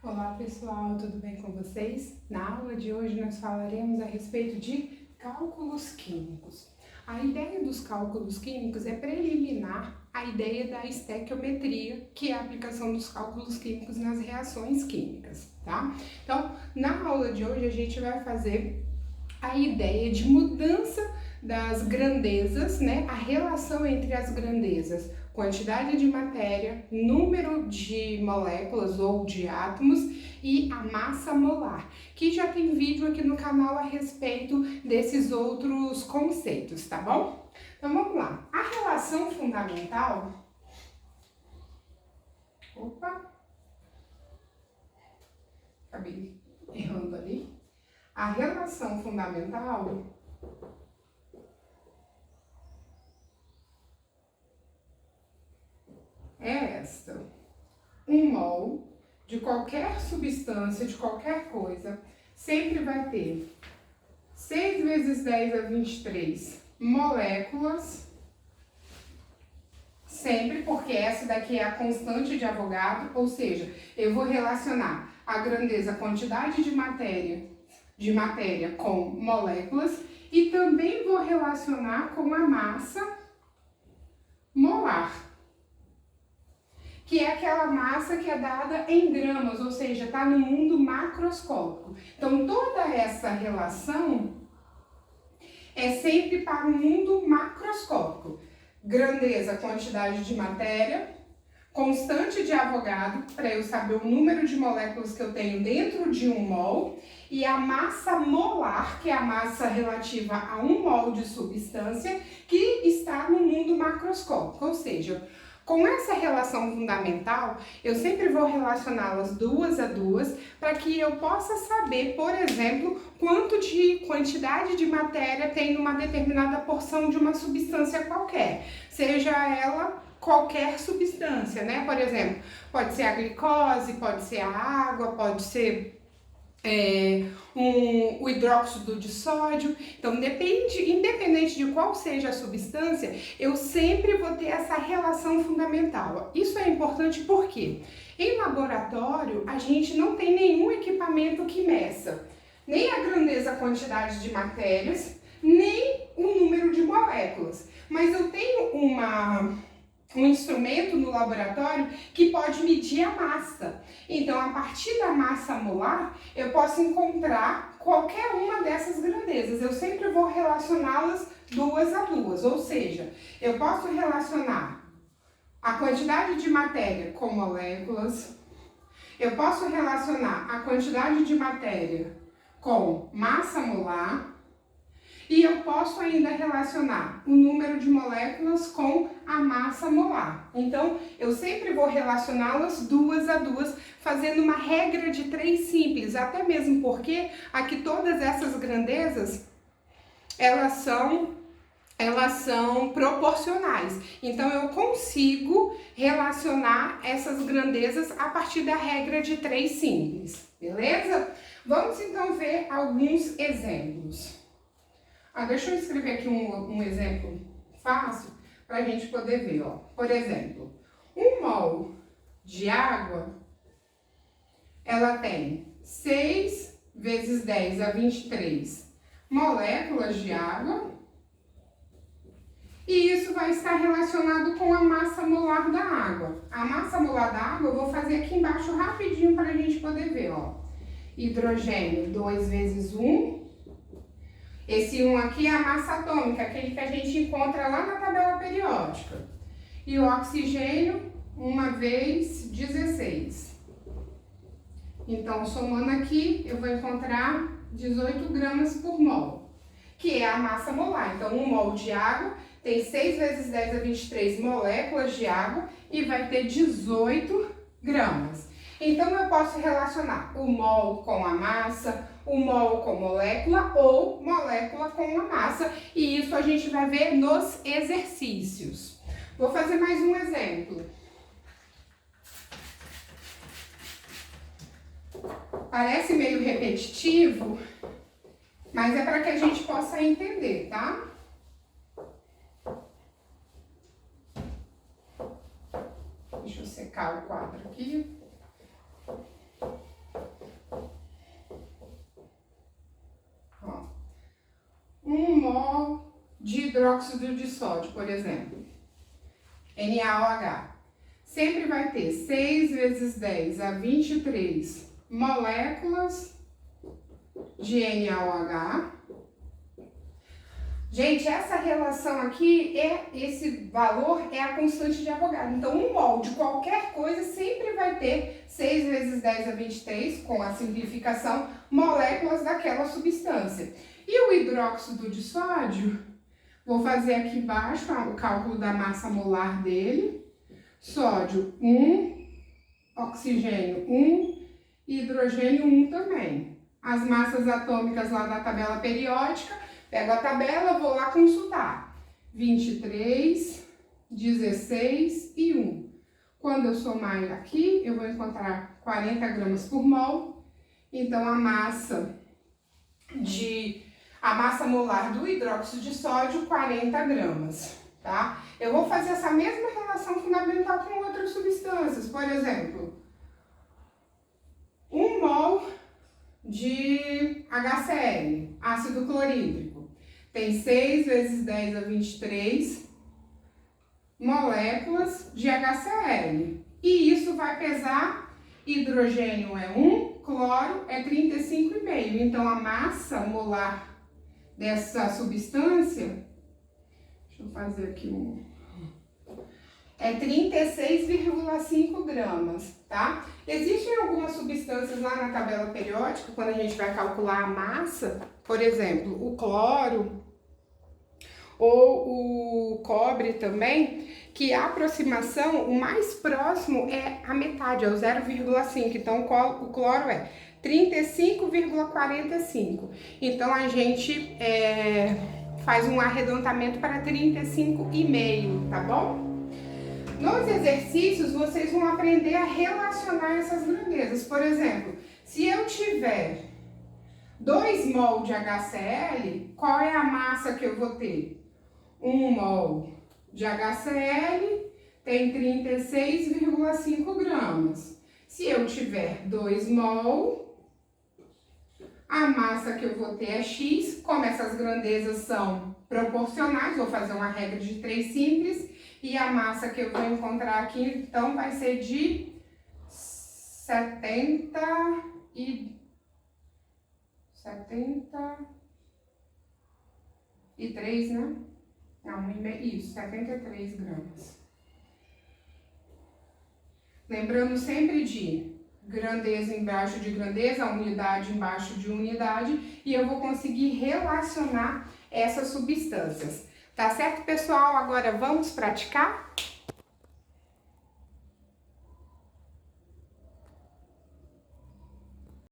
Olá pessoal, tudo bem com vocês? Na aula de hoje nós falaremos a respeito de cálculos químicos. A ideia dos cálculos químicos é preliminar à ideia da estequiometria, que é a aplicação dos cálculos químicos nas reações químicas, tá? Então, na aula de hoje a gente vai fazer a ideia de mudança das grandezas, né? A relação entre as grandezas, quantidade de matéria, número de moléculas ou de átomos e a massa molar, que já tem vídeo aqui no canal a respeito desses outros conceitos, tá bom? Então vamos lá. A relação fundamental... Acabei errando ali. A relação fundamental é esta. 1 mol de qualquer substância, de qualquer coisa, sempre vai ter 6 vezes 10 a 23 moléculas, sempre, porque essa daqui é a constante de Avogadro, ou seja, eu vou relacionar a grandeza, a quantidade de matéria com moléculas e também vou relacionar com a massa molar, que é aquela massa que é dada em gramas, ou seja, está no mundo macroscópico. Então, toda essa relação é sempre para o mundo macroscópico. Grandeza, quantidade de matéria, constante de Avogadro, para eu saber o número de moléculas que eu tenho dentro de 1 mol, e a massa molar, que é a massa relativa a 1 mol de substância, que está no mundo macroscópico, ou seja, com essa relação fundamental, eu sempre vou relacioná-las duas a duas para que eu possa saber, por exemplo, quanto de quantidade de matéria tem numa determinada porção de uma substância qualquer, seja ela qualquer substância, né? Por exemplo, pode ser a glicose, pode ser a água, pode ser o hidróxido de sódio. Então, independente de qual seja a substância, eu sempre vou ter essa relação fundamental. Isso é importante porque em laboratório a gente não tem nenhum equipamento que meça nem a grandeza, a quantidade de matérias, nem o número de moléculas. Mas eu tenho um instrumento no laboratório que pode medir a massa. Então, a partir da massa molar, eu posso encontrar qualquer uma dessas grandezas. Eu sempre vou relacioná-las duas a duas, ou seja, eu posso relacionar a quantidade de matéria com moléculas, eu posso relacionar a quantidade de matéria com massa molar, e eu posso ainda relacionar o número de moléculas com a massa molar. Então, eu sempre vou relacioná-las duas a duas, fazendo uma regra de 3 simples, até mesmo porque aqui todas essas grandezas, elas são proporcionais. Então, eu consigo relacionar essas grandezas a partir da regra de 3 simples, beleza? Vamos então ver alguns exemplos. Deixa eu escrever aqui um exemplo fácil para a gente poder ver, ó. Por exemplo, 1 mol de água, ela tem 6 vezes 10 a 23 moléculas de água, e isso vai estar relacionado com a massa molar da água. A massa molar da água eu vou fazer aqui embaixo rapidinho para a gente poder ver, ó. Hidrogênio, 2 vezes 1. Esse 1 aqui é a massa atômica, aquele que a gente encontra lá na tabela periódica. E o oxigênio, 1 vezes 16. Então, somando aqui, eu vou encontrar 18 gramas por mol, que é a massa molar. Então, 1 mol de água tem 6 vezes 10 a 23 moléculas de água e vai ter 18 gramas. Então, eu posso relacionar o mol com a massa, o mol com molécula ou molécula com a massa, e isso a gente vai ver nos exercícios. Vou fazer mais um exemplo. Parece meio repetitivo, mas é para que a gente possa entender, tá? Deixa eu secar o quadro aqui. hidróxido de sódio, por exemplo, NaOH, sempre vai ter 6 vezes 10 a 23 moléculas de NaOH. Gente, essa relação aqui, esse valor é a constante de Avogadro. Então, um mol de qualquer coisa sempre vai ter 6 vezes 10 a 23, com a simplificação, moléculas daquela substância. E o hidróxido de sódio, vou fazer aqui embaixo o cálculo da massa molar dele. Sódio 1, oxigênio 1, hidrogênio 1 também. As massas atômicas lá da tabela periódica, pego a tabela, vou lá consultar. 23, 16 e 1. Quando eu somar aqui, eu vou encontrar 40 gramas por mol. Então, a massa molar do hidróxido de sódio, 40 gramas, tá? Eu vou fazer essa mesma relação fundamental com outras substâncias. Por exemplo, 1 mol de HCl, ácido clorídrico. Tem 6 vezes 10 a 23 moléculas de HCl. E isso vai pesar, hidrogênio é 1, cloro é 35,5. Então, a massa molar dessa substância, deixa eu fazer aqui é 36,5 gramas, tá? Existem algumas substâncias lá na tabela periódica, quando a gente vai calcular a massa, por exemplo, o cloro ou o cobre também, que a aproximação, o mais próximo é a metade, é o 0,5. Então, o cloro é 35,45. Então, a gente faz um arredondamento para 35,5, tá bom? Nos exercícios, vocês vão aprender a relacionar essas grandezas. Por exemplo, se eu tiver 2 mol de HCl, qual é a massa que eu vou ter? 1 mol de HCl tem 36,5 gramas. Se eu tiver 2 mol, a massa que eu vou ter é X. Como essas grandezas são proporcionais, vou fazer uma regra de 3 simples. E a massa que eu vou encontrar aqui, então, vai ser de 73, né? Não, isso, 73 gramas. Lembrando sempre de grandeza embaixo de grandeza, unidade embaixo de unidade, e eu vou conseguir relacionar essas substâncias. Tá certo, pessoal? Agora vamos praticar?